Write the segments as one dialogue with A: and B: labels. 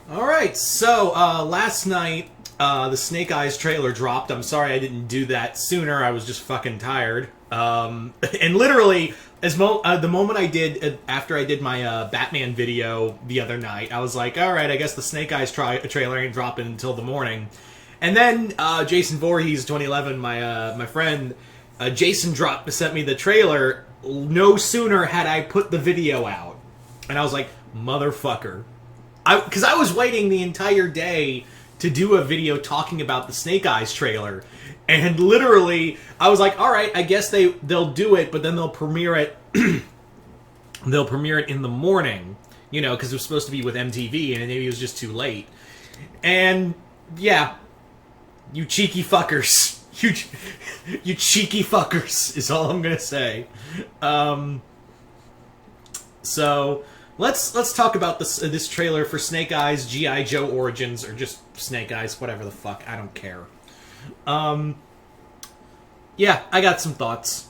A: Alright, so last night the Snake Eyes trailer dropped. I'm sorry I didn't do that sooner. I was just fucking tired. And literally, the moment I did, after I did my Batman video the other night, I was like, alright, I guess the Snake Eyes trailer ain't dropping until the morning. And then Jason Voorhees, 2011, my friend, Jason sent me the trailer. No sooner had I put the video out. And I was like, motherfucker. Because I was waiting the entire day to do a video talking about the Snake Eyes trailer, and literally I was like, all right, I guess they'll do it, but then they'll premiere it. They'll premiere it in the morning, because it was supposed to be with MTV, and maybe it was just too late. And yeah, you cheeky fuckers, you cheeky fuckers is all I'm gonna say. So. Let's talk about this trailer for Snake Eyes G.I. Joe Origins, or just Snake Eyes, whatever the fuck, I don't care. Yeah, I got some thoughts.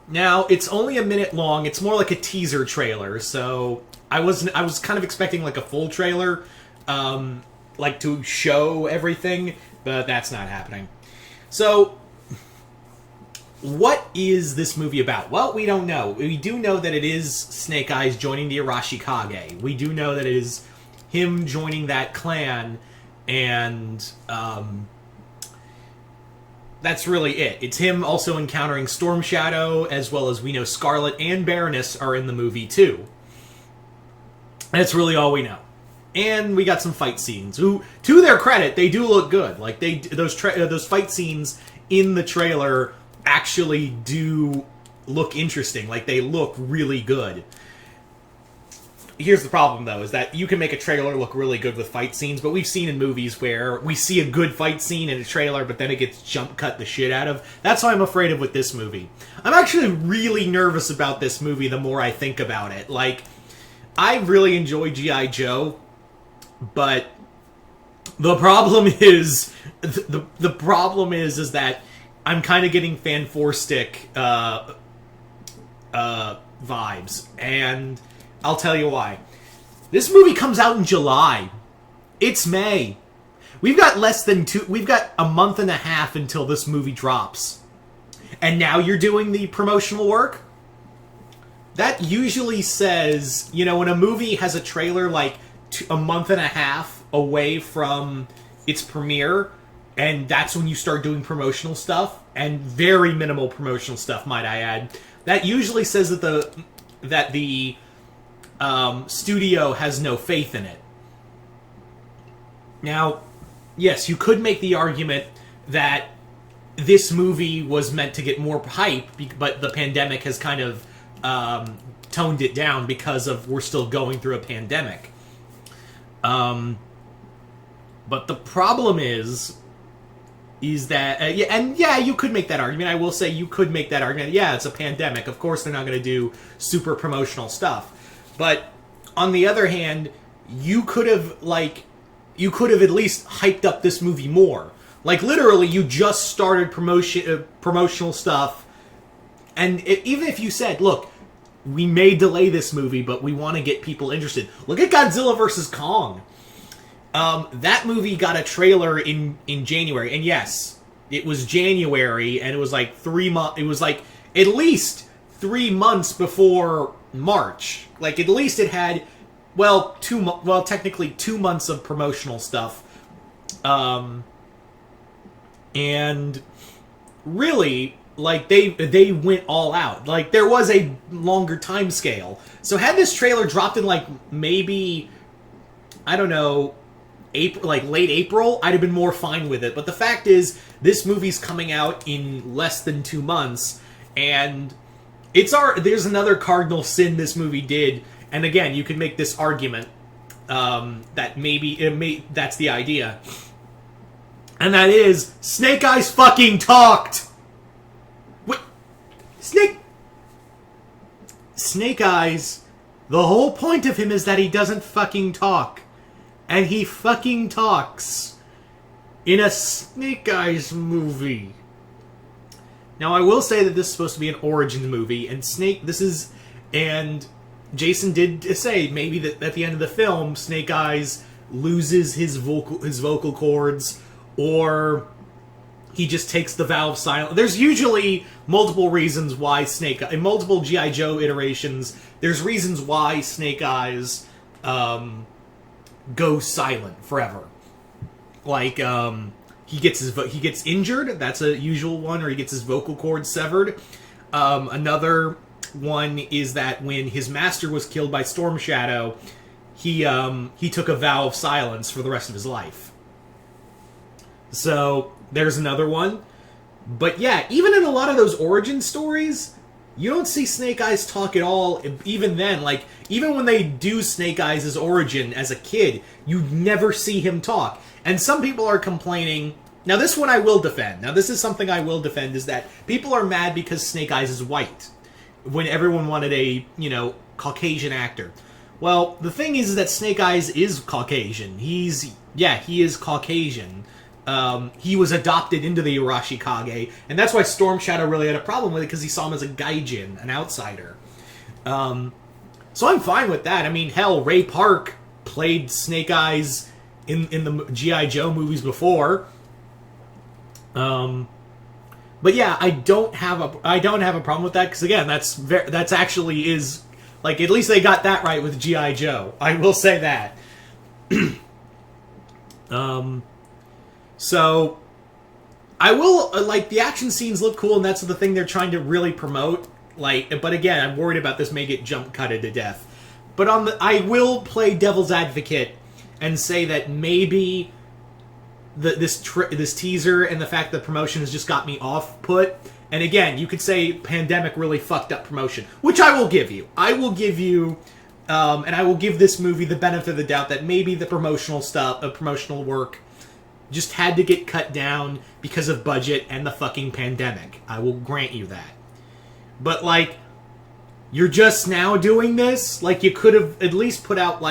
A: Now, it's only a minute long. It's more like a teaser trailer, so I was kind of expecting like a full trailer, like to show everything, but that's not happening. So, what is this movie about? Well, we don't know. We do know that it is Snake Eyes joining the Arashikage. We do know that it is him joining that clan, and that's really it. It's him also encountering Storm Shadow, as well as we know Scarlet and Baroness are in the movie too. That's really all we know. And we got some fight scenes. Who, to their credit, they do look good. Like those fight scenes in the trailer actually do look interesting. Like, they look really good. Here's the problem, though, is that you can make a trailer look really good with fight scenes, but we've seen in movies where we see a good fight scene in a trailer, but then it gets jump cut the shit out of. That's what I'm afraid of with this movie. I'm actually really nervous about this movie the more I think about it. Like, I really enjoy G.I. Joe, but the problem is the problem is that I'm kind of getting Fan 4 Stick vibes, and I'll tell you why. This movie comes out in July. It's May. We've got we've got a month and a half until this movie drops. And now you're doing the promotional work? That usually says, when a movie has a trailer like a month and a half away from its premiere, and that's when you start doing promotional stuff, and very minimal promotional stuff, might I add. That usually says that the studio has no faith in it. Now, yes, you could make the argument that this movie was meant to get more hype, but the pandemic has kind of toned it down because we're still going through a pandemic. But the problem is that, you could make that argument. I will say you could make that argument. Yeah, it's a pandemic. Of course they're not going to do super promotional stuff. But on the other hand, you could have at least hyped up this movie more. Like, literally, you just started promotional stuff. And even if you said, look, we may delay this movie, but we want to get people interested. Look at Godzilla vs. Kong. That movie got a trailer in January, and yes, it was January, and it was like 3 months. It was like at least 3 months before March. Like, at least it had, technically 2 months of promotional stuff. And really, like, they went all out. Like, there was a longer time scale. So had this trailer dropped in like maybe, I don't know, April, like late April, I'd have been more fine with it. But the fact is, this movie's coming out in less than 2 months, and there's another cardinal sin this movie did. And again, you could make this argument that maybe that's the idea, and that is Snake Eyes fucking talked. What? Snake Eyes. The whole point of him is that he doesn't fucking talk. And he fucking talks in a Snake Eyes movie. Now, I will say that this is supposed to be an origin movie, and Jason did say maybe that at the end of the film, Snake Eyes loses his vocal cords, or he just takes the vow of silence. There's usually multiple reasons why in multiple G.I. Joe iterations, there's reasons why Snake Eyes goes silent forever. Like, he gets injured, that's a usual one, or he gets his vocal cords severed. Another one is that when his master was killed by Storm Shadow, he took a vow of silence for the rest of his life. So there's another one. But yeah, even in a lot of those origin stories, you don't see Snake Eyes talk at all. Even then, like, even when they do Snake Eyes' origin as a kid, you never see him talk. And some people are complaining. Now, this one I will defend. Now, this is something I will defend, is that people are mad because Snake Eyes is white, when everyone wanted a, Caucasian actor. Well, the thing is that Snake Eyes is Caucasian. He is Caucasian. He was adopted into the Arashikage, and that's why Storm Shadow really had a problem with it, because he saw him as a gaijin, an outsider. So I'm fine with that. I mean, hell, Ray Park played Snake Eyes in the G.I. Joe movies before. But yeah, I don't have a problem with that, because again, that's actually is, like, at least they got that right with G.I. Joe. I will say that. So, I will, the action scenes look cool, and that's the thing they're trying to really promote. But again, I'm worried about this may get jump cutted to death. But I will play devil's advocate and say that maybe this teaser and the fact that promotion has just got me off put. And again, you could say pandemic really fucked up promotion, which I will give you. I will give you, and I will give this movie the benefit of the doubt that maybe the promotional work just had to get cut down because of budget and the fucking pandemic. I will grant you that. But, you're just now doing this? You could have at least put out,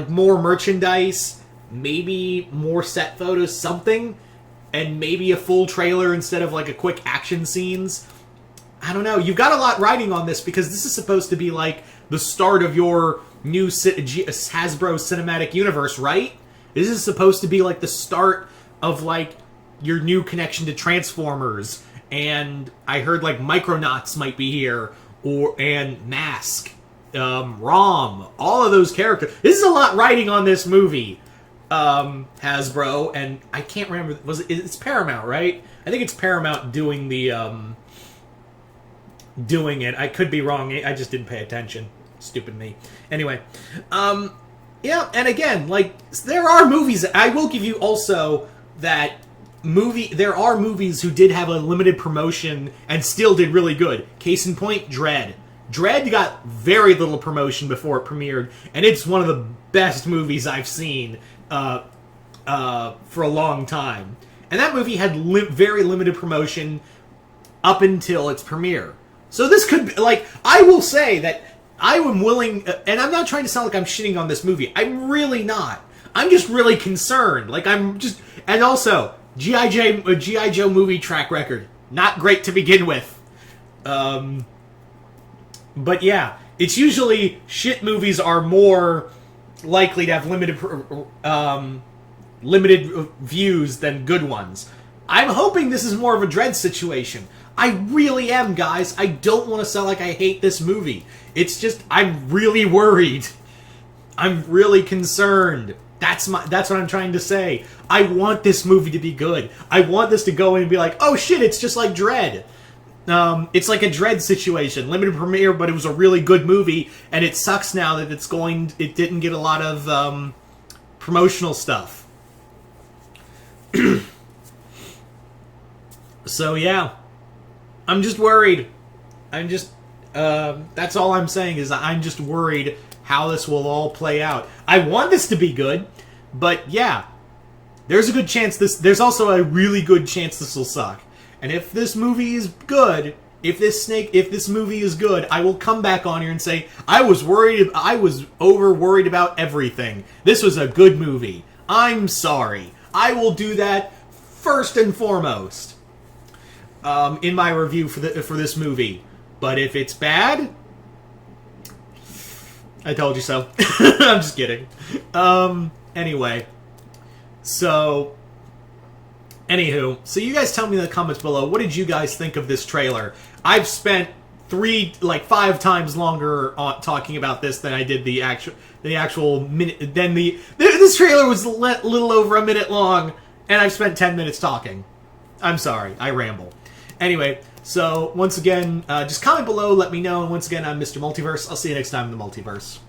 A: more merchandise, maybe more set photos, something, and maybe a full trailer instead of, a quick action scenes. I don't know. You've got a lot riding on this, because this is supposed to be, the start of your new Hasbro Cinematic Universe, right? This is supposed to be, the start of, your new connection to Transformers, and I heard, Micronauts might be here, and Mask, Rom, all of those characters. This is a lot riding on this movie, Hasbro, and I can't remember, it's Paramount, right? I think it's Paramount doing doing it. I could be wrong, I just didn't pay attention. Stupid me. Anyway, yeah, and again, there are movies, I will give you also that there are movies who did have a limited promotion and still did really good. Case in point, Dredd. Dredd got very little promotion before it premiered, and it's one of the best movies I've seen for a long time. And that movie had very limited promotion up until its premiere. So this could be, I will say that I am willing, and I'm not trying to sound like I'm shitting on this movie. I'm really not. I'm just really concerned. And also, G.I. Joe movie track record. Not great to begin with. But yeah, it's usually shit movies are more likely to have limited views than good ones. I'm hoping this is more of a Dredd situation. I really am, guys. I don't want to sound like I hate this movie. It's just, I'm really worried. I'm really concerned. That's what I'm trying to say. I want this movie to be good. I want this to go in and be like, oh shit, it's just like Dredd. It's like a Dredd situation. Limited premiere, but it was a really good movie, and it sucks now that it didn't get a lot of promotional stuff. So yeah, I'm just worried. That's all I'm saying, is I'm just worried how this will all play out. I want this to be good, but yeah, there's a good chance there's also a really good chance this will suck. And if this movie is good, if this movie is good, I will come back on here and say, I was over worried about everything. This was a good movie. I'm sorry. I will do that first and foremost in my review for this movie. But if it's bad, I told you so. I'm just kidding. Anyway. So, anywho, so you guys tell me in the comments below, what did you guys think of this trailer? I've spent 5 times longer talking about this than I did the actual minute. This trailer was little over a minute long, and I've spent 10 minutes talking. I'm sorry, I ramble. Anyway, so once again, just comment below, let me know. And once again, I'm Mr. Multiverse. I'll see you next time in the multiverse.